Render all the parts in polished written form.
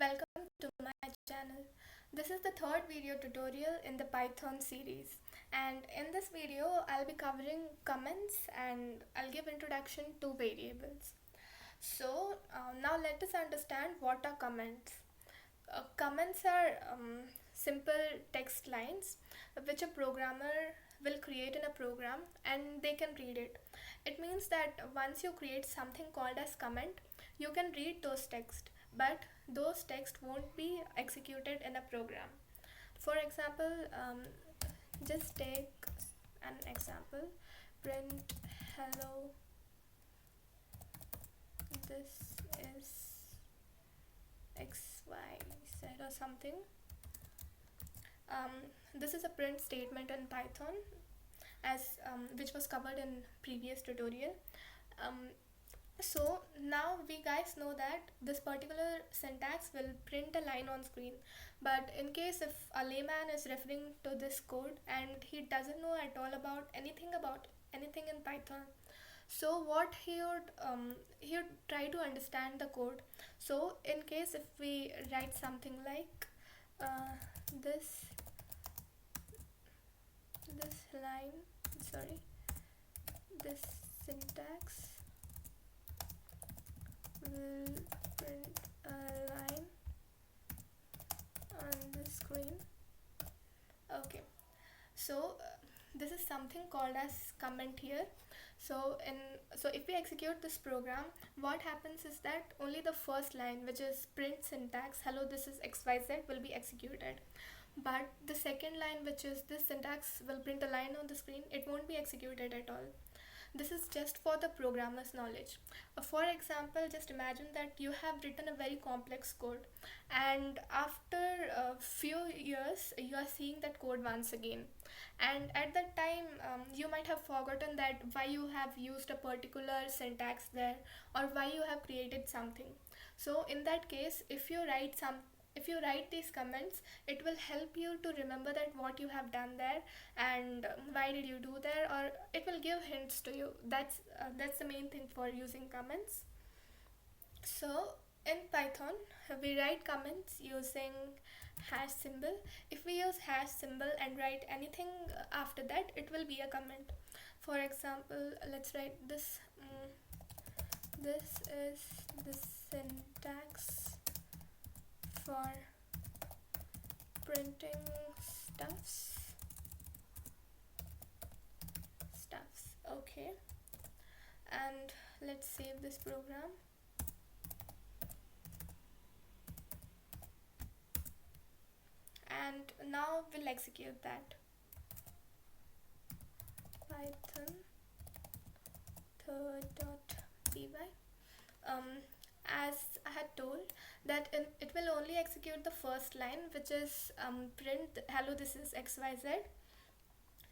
Welcome to my channel. This is the third video tutorial in the Python series, and in this video I'll be covering comments and I'll give introduction to variables. Now let us understand what are comments. Comments are simple text lines which a programmer will create in a program and they can read it. It means that once you create something called as comment, you can read those text, but those text won't be executed in a program. For example, just take an example: print hello, this is xyz or something. This is a print statement in Python, as which was covered in previous tutorial. So now we guys know that this particular syntax will print a line on screen, but in case if a layman is referring to this code and he doesn't know at all about anything in Python, so what he would try to understand the code. So in case if we write something like this line, sorry, this syntax will print a line on the screen. Okay, so this is something called as comment here. So if we execute this program, what happens is that only the first line, which is print syntax hello this is xyz, will be executed, but the second line, which is this syntax will print a line on the screen, it won't be executed at all. This is just for the programmer's knowledge. For example, just imagine that you have written a very complex code, and after a few years you are seeing that code once again, and at that time you might have forgotten that why you have used a particular syntax there, or why you have created something. So in that case, if you write these comments, it will help you to remember that what you have done there and why did you do there, or it will give hints to you. That's the main thing for using comments. So in Python, we write comments using hash symbol. If we use hash symbol and write anything after that, it will be a comment. For example, let's write this. This is the syntax for printing stuffs. Okay, and let's save this program. And now we'll execute that. Python third.py. As I had told, that it will only execute the first line, which is print hello this is xyz,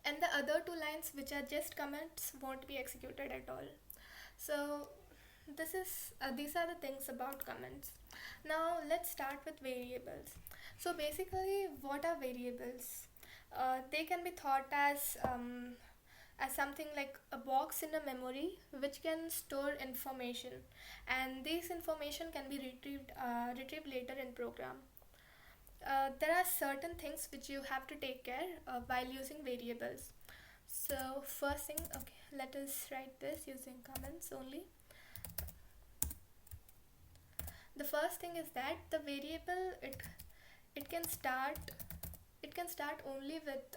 and the other two lines, which are just comments, won't be executed at all. So these are the things about comments. Now let's start with variables. So basically, what are variables? They can be thought as something like a box in a memory which can store information, and this information can be retrieved later in program. There are certain things which you have to take care while using variables. So first thing, okay, let us write this using comments only. The first thing is that the variable, it can start only with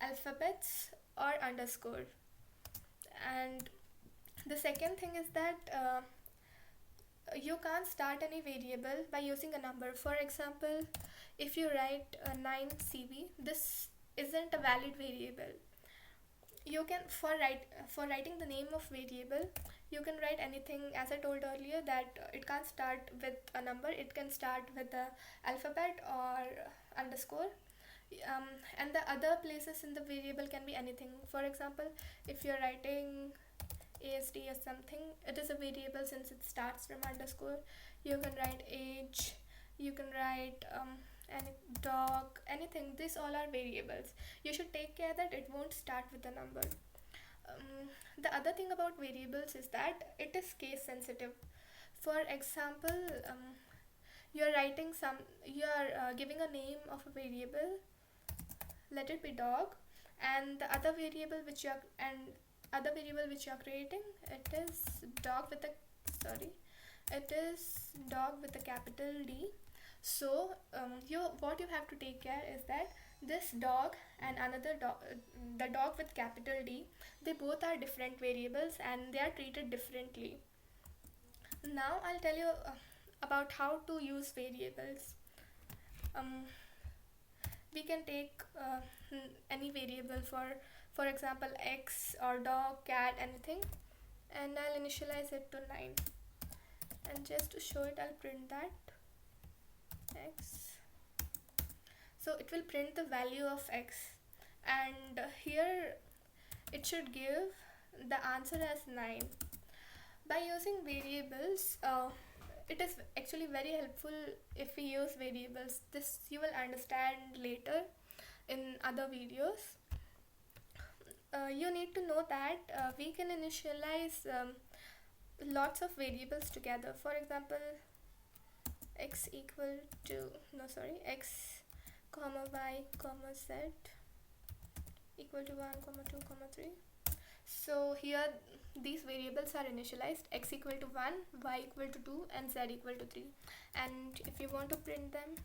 alphabets or underscore. And the second thing is that you can't start any variable by using a number. For example, if you write 9cb, this isn't a valid variable. You can, for writing the name of variable, you can write anything. As I told earlier, that it can't start with a number, it can start with the alphabet or underscore. And the other places in the variable can be anything. For example, if you're writing ASD or something, it is a variable since it starts from underscore. You can write age, you can write any dog, anything. These all are variables. You should take care that it won't start with a number. The other thing about variables is that it is case sensitive. For example, you're writing some, you're giving a name of a variable, let it be dog, and the other variable which you're and other variable which you're creating, it is dog with a, sorry, it is dog with a capital D. So you, what you have to take care is that this dog and another dog, the dog with capital D, they both are different variables and they are treated differently. Now I'll tell you about how to use variables. um, we can take any variable, for example x or dog, cat, anything, and I'll initialize it to 9, and just to show it I'll print that x. So it will print the value of x, and here it should give the answer as 9. By using variables, it is actually very helpful if we use variables. This you will understand later in other videos. You need to know that we can initialize lots of variables together. For example, x equal to, no sorry, x comma y comma z equal to 1 comma 2 comma 3. So here these variables are initialized: x equal to 1, y equal to 2, and z equal to 3. And if you want to print them,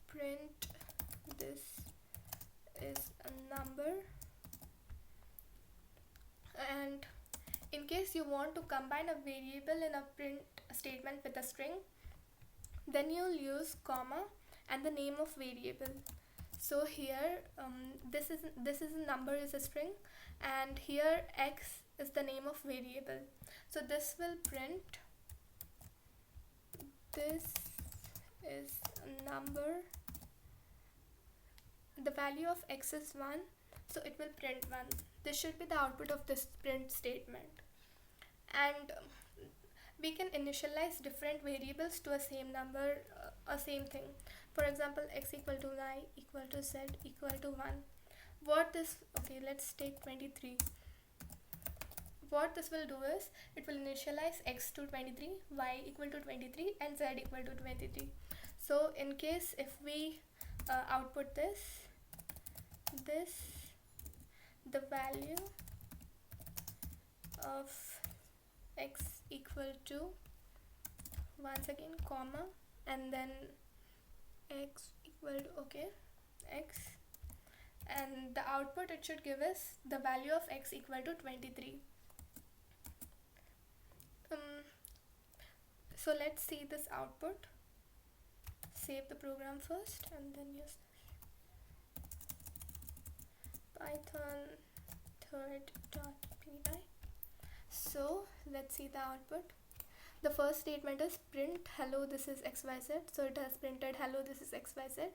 print this is a number. And in case you want to combine a variable in a print statement with a string, then you'll use comma and the name of variable. So here this is a number, is a string, and here x is the name of variable. So this will print this is a number, the value of x is 1, so it will print 1. This should be the output of this print statement. And we can initialize different variables to a same number, a same thing. For example, x equal to y equal to z equal to 1. What this, okay, let's take 23. What this will do is, it will initialize x to 23, y equal to 23, and z equal to 23. So in case if we output this, the value of x equal to, once again comma, and then x equal to, okay, x, and the output it should give us the value of x equal to 23. So let's see this output. Save the program first and then use python third.py. So let's see the output. The first statement is print hello, this is xyz. So it has printed hello, this is xyz.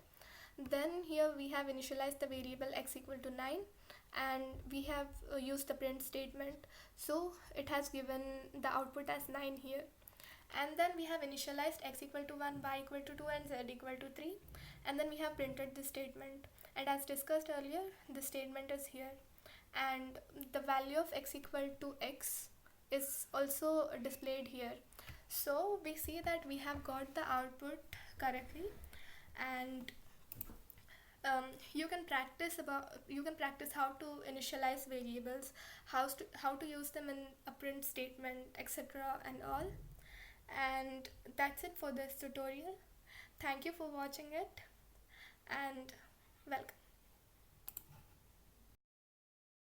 Then here we have initialized the variable x equal to 9, and we have used the print statement, so it has given the output as 9 here. And then we have initialized x equal to 1, y equal to 2, and z equal to 3, and then we have printed this statement. And as discussed earlier, the statement is here, and the value of x equal to x is also displayed here. So we see that we have got the output correctly. And you can practice how to initialize variables, how to use them in a print statement, etc. and all. And that's it for this tutorial. Thank you for watching it, and welcome.